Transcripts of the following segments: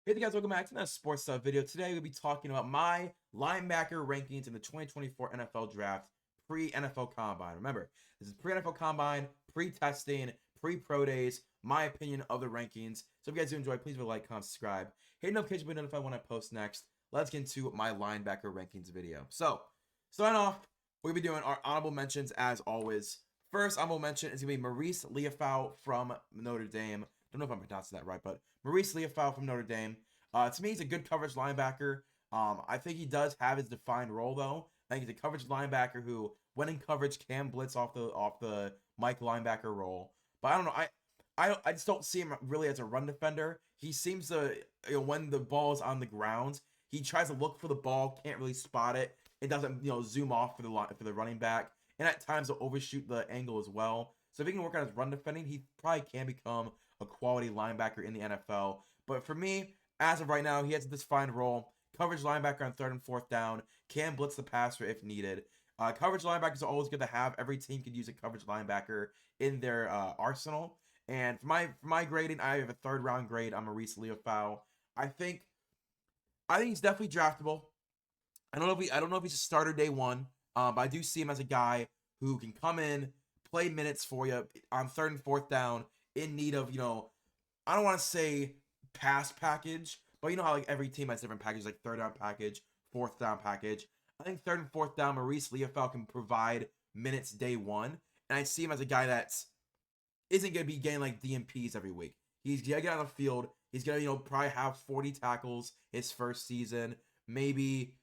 Hey there guys, welcome back to another sports stuff video. Today we'll be talking about my linebacker rankings in the 2024 NFL Draft pre-NFL Combine. Remember, this is pre-NFL Combine, pre-testing, pre-pro days, my opinion of the rankings. So if you guys do enjoy, please leave a like, comment, subscribe. Hit the notification bell to be notified when I post next. Let's get into my linebacker rankings video. So, starting off, we'll be doing our honorable mentions as always. First honorable mention is going to be Maurice Liufau from Notre Dame. Don't know if I'm pronouncing that right, but Maurice Liufau from Notre Dame. To me, he's a good coverage linebacker. I think he does have his defined role though. I think he's a coverage linebacker who, when in coverage, can blitz off the Mike linebacker role. But I don't know. I just don't see him really as a run defender. He seems to, when the ball is on the ground, he tries to look for the ball, can't really spot it. It doesn't zoom off for the running back, and at times will overshoot the angle as well. So if he can work on his run defending, he probably can become a quality linebacker in the NFL. But for me, as of right now, he has this defined role. Coverage linebacker on third and fourth down, can blitz the passer if needed. Coverage linebackers are always good to have. Every team could use a coverage linebacker in their arsenal. And for my grading, I have a third round grade on Maurice Liufau. I think I think he's definitely draftable. I don't know if he's a starter day one, but I do see him as a guy who can come in, play minutes for you on third and fourth down in need of I don't want to say pass package, but you know how like every team has different packages, like third down package, fourth down package. I think third and fourth down, Maurice Liufau can provide minutes day one, and I see him as a guy that's isn't going to be getting like DMPs every week. He's going to get on the field. He's going to, probably have 40 tackles his first season. Maybe,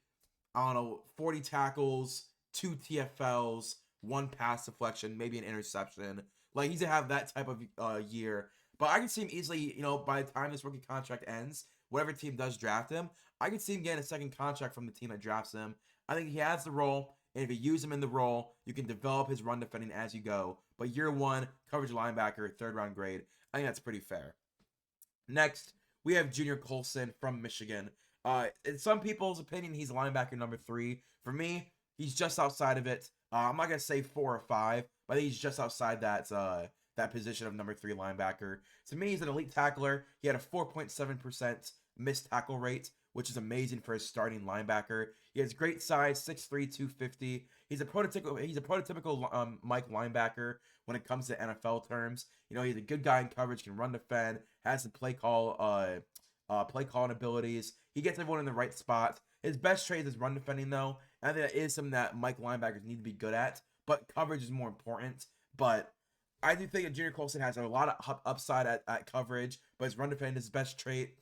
I don't know, 40 tackles, 2 TFLs, 1 pass deflection, maybe an interception. Like, he's going to have that type of year. But I can see him easily, by the time this rookie contract ends, whatever team does draft him, I can see him getting a second contract from the team that drafts him. I think he has the role. And if you use him in the role, you can develop his run defending as you go. But year one, coverage linebacker, third round grade. I think that's pretty fair. Next, we have Junior Colson from Michigan. In some people's opinion, he's linebacker number 3. For me, he's just outside of it. I'm not gonna say 4 or 5, but I think he's just outside that position of number 3 linebacker. To me, he's an elite tackler. He had a 4.7% missed tackle rate, which is amazing for a starting linebacker. He has great size, 6'3", 250. He's a prototypical Mike linebacker when it comes to NFL terms. He's a good guy in coverage, can run, defend, has the play calling abilities. He gets everyone in the right spot. His best trait is run defending, though. And I think that is something that Mike linebackers need to be good at. But coverage is more important. But I do think that Junior Colson has a lot of upside at coverage, but his run defending is his best trait.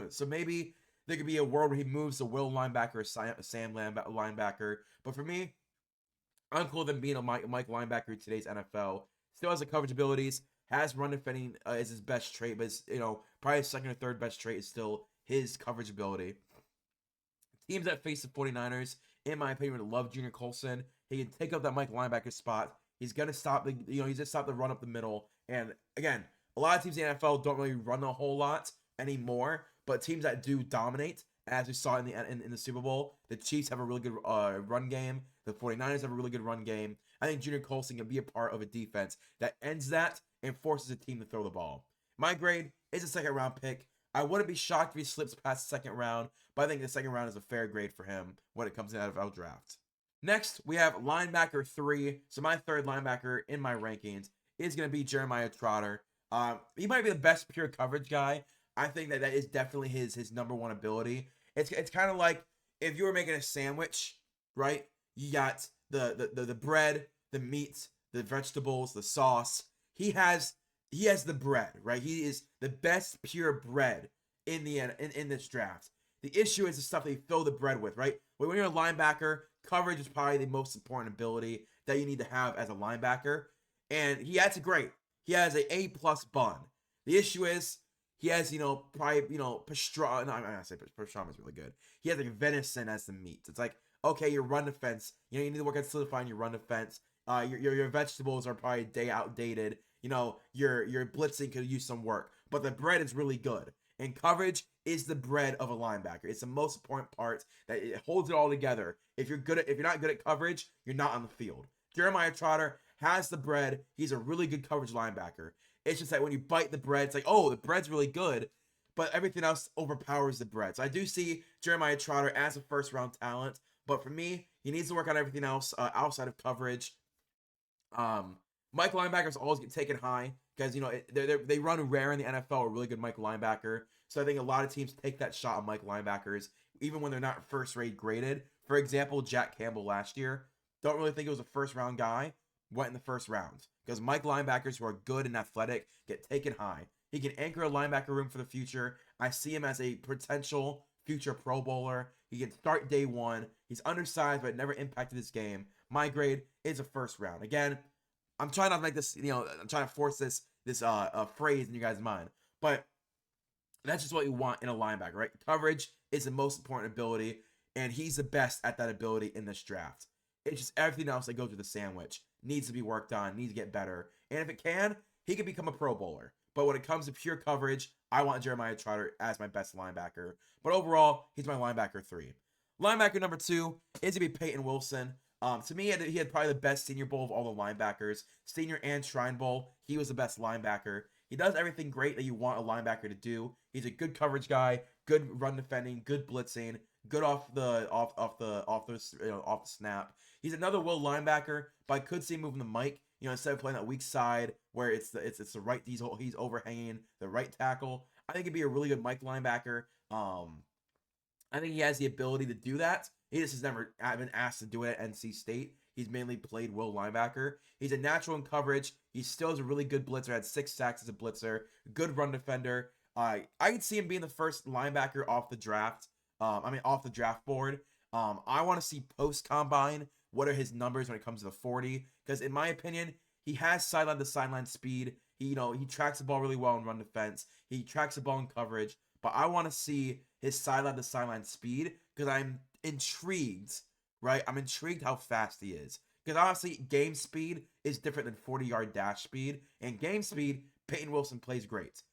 So maybe there could be a world where he moves to Will linebacker or Sam linebacker. But for me, I'm cool than being a Mike linebacker in today's NFL. Still has the coverage abilities, has run defending is his best trait, but probably his second or third best trait is still his coverage ability. Teams that face the 49ers, in my opinion, would love Junior Colson. He can take up that Mike linebacker spot. He's gonna stop he's gonna stop the run up the middle. And again, a lot of teams in the NFL don't really run a whole lot anymore, but teams that do dominate, as we saw in the Super Bowl, the Chiefs have a really good run game. The 49ers have a really good run game. I think Junior Colson can be a part of a defense that ends that and forces a team to throw the ball. My grade is a second round pick. I wouldn't be shocked if he slips past the second round, but I think the second round is a fair grade for him when it comes to the NFL draft. Next, we have linebacker 3. So my third linebacker in my rankings is going to be Jeremiah Trotter. He might be the best pure coverage guy. I think that is definitely his number one ability. It's kind of like if you were making a sandwich, right? You got the bread, the meat, the vegetables, the sauce. He has the bread, right? He is the best pure bread in this draft. The issue is the stuff that you fill the bread with, right? When you're a linebacker, coverage is probably the most important ability that you need to have as a linebacker. And he has a great. He has a A+ bun. The issue is he has, probably, pastrami. No, I'm not say pastrami is really good. He has like venison as the meat. It's like, okay, your run defense. You need to work on solidifying your run defense. Your vegetables are probably outdated. Your blitzing could use some work, but the bread is really good. And coverage is the bread of a linebacker. It's the most important part that it holds it all together. If you're not good at coverage, you're not on the field. Jeremiah Trotter has the bread. He's a really good coverage linebacker. It's just that when you bite the bread, it's like, oh, the bread's really good, but everything else overpowers the bread. So I do see Jeremiah Trotter as a first round talent, but for me, he needs to work on everything else outside of coverage. Mike linebackers always get taken high because they run rare in the NFL. A really good Mike linebacker, so I think a lot of teams take that shot on Mike linebackers even when they're not first rate graded. For example, Jack Campbell last year, don't really think it was a first round guy, went in the first round because Mike linebackers who are good and athletic get taken high. He can anchor a linebacker room for the future. I see him as a potential future Pro Bowler. He can start day one. He's undersized, but never impacted his game. My grade is a first round. Again, I'm trying not to make this, I'm trying to force this phrase in you guys' mind, but that's just what you want in a linebacker, right? Coverage is the most important ability, and he's the best at that ability in this draft. It's just everything else that goes with the sandwich needs to be worked on, needs to get better, and if it can, he can become a Pro Bowler. But when it comes to pure coverage, I want Jeremiah Trotter as my best linebacker. But overall, he's my linebacker 3. Linebacker number 2 is going to be Peyton Wilson. To me, he had probably the best Senior Bowl of all the linebackers. Senior and Shrine Bowl, he was the best linebacker. He does everything great that you want a linebacker to do. He's a good coverage guy, good run defending, good blitzing, good off the snap. He's another will linebacker, but I could see him moving the mic. Instead of playing that weak side where it's the right, he's overhanging the right tackle. I think he'd be a really good Mike linebacker. I think he has the ability to do that. He just has never been asked to do it at NC State. He's mainly played will linebacker. He's a natural in coverage. He still is a really good blitzer. Had 6 sacks as a blitzer. Good run defender. I could see him being the first linebacker off the draft. Off the draft board. I want to see post combine. What are his numbers when it comes to the 40? Because in my opinion, he has sideline to sideline speed. He tracks the ball really well in run defense. He tracks the ball in coverage. But I want to see his sideline to sideline speed because I'm intrigued, right? I'm intrigued how fast he is. Because honestly, game speed is different than 40-yard dash speed. And game speed, Peyton Wilson plays great.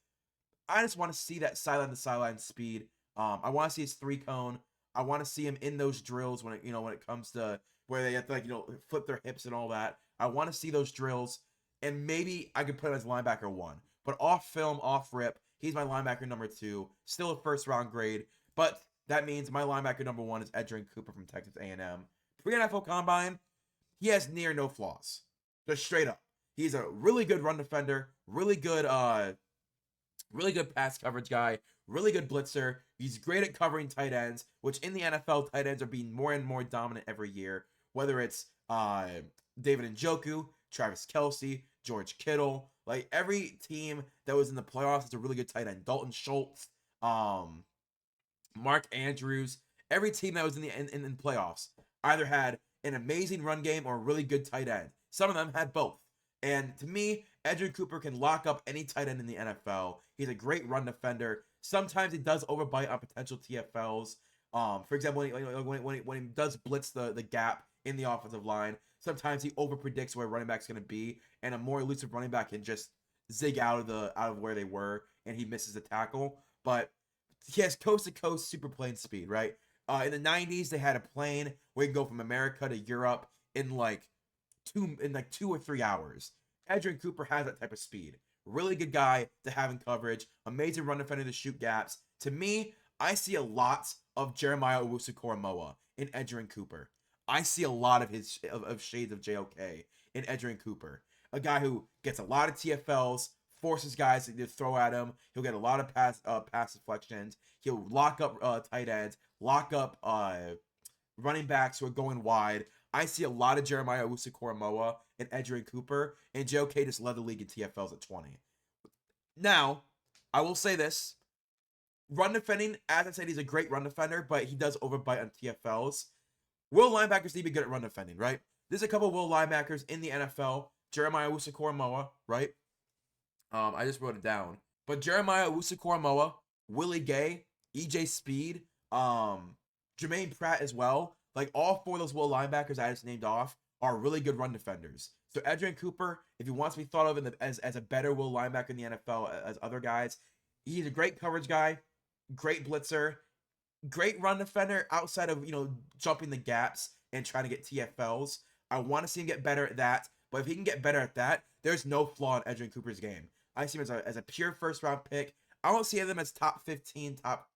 I just want to see that sideline to sideline speed. I want to see his 3-cone. I want to see him in those drills when it comes to where they have to flip their hips and all that. I want to see those drills, and maybe I could put him as linebacker 1. But off film, off rip, he's my linebacker number 2. Still a first round grade, but that means my linebacker number 1 is Edgerrin Cooper from Texas A&M. Pre-NFL Combine, he has near no flaws. Just straight up. He's a really good run defender, really good pass coverage guy, really good blitzer. He's great at covering tight ends, which in the NFL, tight ends are being more and more dominant every year. Whether it's David Njoku, Travis Kelce, George Kittle, like every team that was in the playoffs has a really good tight end. Dalton Schultz, Mark Andrews, every team that was in the playoffs either had an amazing run game or a really good tight end. Some of them had both. And to me, Edgerrin Cooper can lock up any tight end in the NFL. He's a great run defender. Sometimes he does overbite on potential TFLs. For example, when he does blitz the gap in the offensive line, sometimes he overpredicts where running back's going to be, and a more elusive running back can just zig out of where they were, and he misses the tackle. But he has coast to coast super plane speed, right? In the 90s, they had a plane where you can go from America to Europe in like 2 or 3 hours. Edgerrin Cooper has that type of speed. Really good guy to have in coverage. Amazing run defender to shoot gaps. To me, I see a lot of Jeremiah Owusu-Koramoah in Edgerrin Cooper. I see a lot of his shades of JOK in Edgerrin Cooper. A guy who gets a lot of TFLs, forces guys to throw at him. He'll get a lot of pass deflections. He'll lock up tight ends, lock up running backs who are going wide. I see a lot of Jeremiah Owusu-Koramoah and Edgerrin Cooper, and JOK just led the league in TFLs at 20. Now, I will say this. Run defending, as I said, he's a great run defender, but he does overbite on TFLs. Will linebackers need to be good at run defending, right? There's a couple of will linebackers in the NFL. Jeremiah Owusu-Koramoah, right? I just wrote it down. But Jeremiah Owusu-Koramoah, Willie Gay, EJ Speed, Jermaine Pratt as well. Like all 4 of those will linebackers I just named off are really good run defenders. So Edgerrin Cooper, if he wants to be thought of as a better will linebacker in the NFL as other guys, he's a great coverage guy, great blitzer, great run defender outside of, jumping the gaps and trying to get TFLs. I want to see him get better at that. But if he can get better at that, there's no flaw in Edgerrin Cooper's game. I see him as a pure first round pick. I don't see them as top 15, top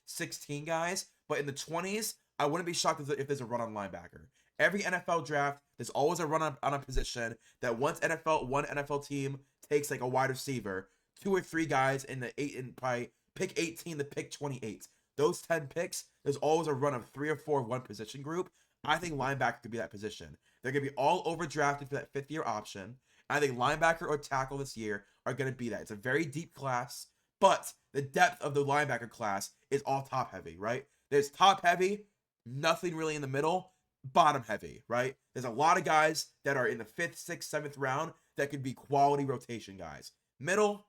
16 guys. But in the 20s, I wouldn't be shocked if there's a run on linebacker. Every NFL draft, there's always a run on a position that one NFL team takes like a wide receiver, 2 or 3 guys in the probably pick 18 to pick 28. Those 10 picks, there's always a run of 3 or 4 one position group. I think linebacker could be that position. They're going to be all overdrafted for that 5th-year option. I think linebacker or tackle this year are going to be that. It's a very deep class, but the depth of the linebacker class is all top heavy, right? There's top heavy, nothing really in the middle, bottom heavy, right? There's a lot of guys that are in the 5th, 6th, 7th round that could be quality rotation guys. Middle,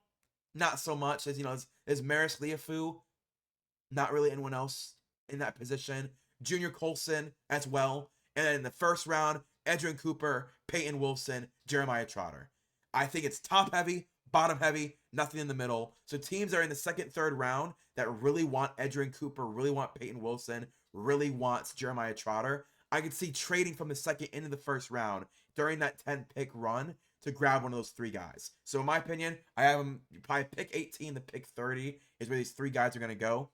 not so much. There's Maris Liafu, not really anyone else in that position. Junior Colson as well. And then in the 1st round, Edgerrin Cooper, Peyton Wilson, Jeremiah Trotter. I think it's top heavy, bottom heavy, nothing in the middle. So teams are in the 2nd, 3rd round that really want Edgerrin Cooper, really want Peyton Wilson, really wants Jeremiah Trotter. I could see trading from the 2nd into the 1st round during that 10-pick run to grab one of those 3 guys. So in my opinion, I have them probably pick 18 to pick 30 is where these 3 guys are going to go.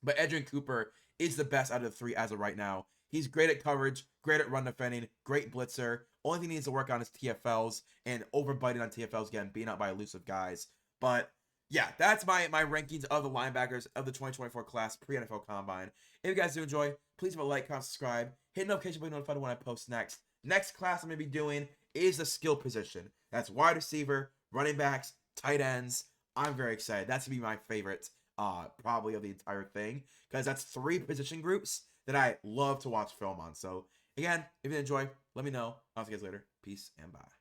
But Edgerrin Cooper is the best out of the 3 as of right now. He's great at coverage, great at run defending, great blitzer. Only thing he needs to work on is TFLs and overbiting on TFLs, again, being out by elusive guys. But yeah, that's my rankings of the linebackers of the 2024 class pre-NFL Combine. If you guys do enjoy, please leave a like, comment, subscribe, hit notification bell to be notified when I post next. Next class I'm going to be doing is the skill position. That's wide receiver, running backs, tight ends. I'm very excited. That's going to be my favorite probably of the entire thing, because that's 3 position groups that I love to watch film on. So again, if you enjoy, let me know. I'll see you guys later. Peace and bye.